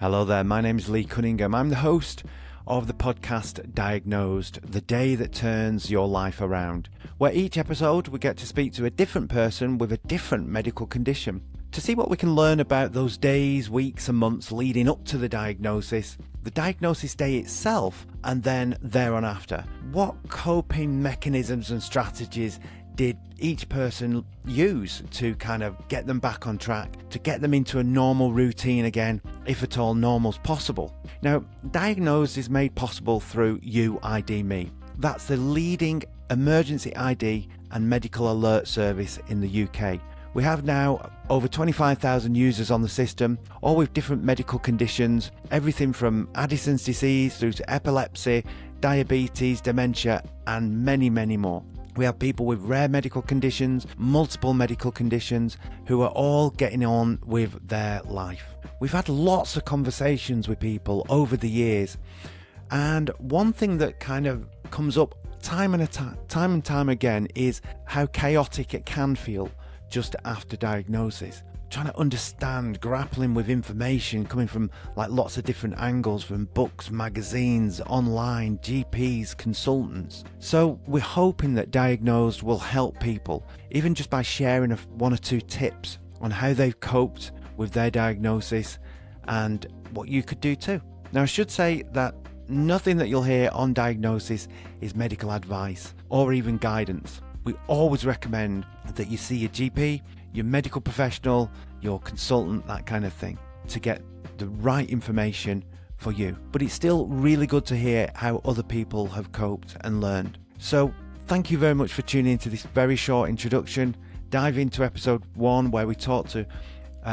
Hello there, my name is Lee Cunningham. I'm the host of the podcast Diagnosed, the day that turns your life around, where each episode we get to speak to a different person with a different medical condition to see what we can learn about those days, weeks and months leading up to the diagnosis day itself, and then there on after. What coping mechanisms and strategies did each person use to kind of get them back on track, to get them into a normal routine again, if at all normal's possible? Now, Diagnosed is made possible through UID-Me. That's the leading emergency ID and medical alert service in the UK. We have now over 25,000 users on the system, all with different medical conditions, everything from Addison's disease through to epilepsy, diabetes, dementia, and many, many more. We have people with rare medical conditions, multiple medical conditions, who are all getting on with their life. We've had lots of conversations with people over the years, and one thing that kind of comes up time and time again is how chaotic it can feel just after diagnosis. Trying to understand, grappling with information coming from lots of different angles, from books, magazines, online, GPs, consultants. So we're hoping that Diagnosed will help people, even just by sharing one or two tips on how they've coped with their diagnosis and what you could do too. Now, I should say that nothing that you'll hear on Diagnosis is medical advice or even guidance. We always recommend that you see your GP, your medical professional, your consultant, that kind of thing, to get the right information for you. But it's still really good to hear how other people have coped and learned. So thank you very much for tuning into this very short introduction. Dive into episode 1, where we talk to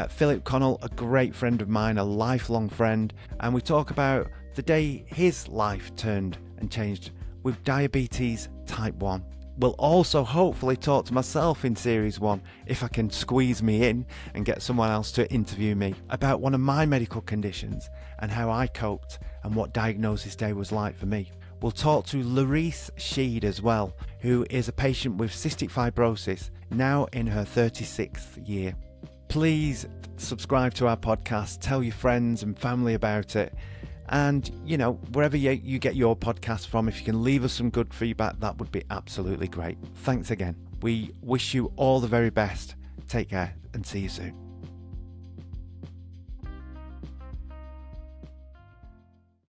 Philip Connell, a great friend of mine, a lifelong friend, and we talk about the day his life turned and changed with diabetes type 1. We'll also hopefully talk to myself in series 1, if I can squeeze me in and get someone else to interview me, about one of my medical conditions and how I coped and what Diagnosis Day was like for me. We'll talk to Larice Sheed as well, who is a patient with cystic fibrosis, now in her 36th year. Please subscribe to our podcast, tell your friends and family about it. And, wherever you get your podcast from, if you can leave us some good feedback, that would be absolutely great. Thanks again. We wish you all the very best. Take care and see you soon.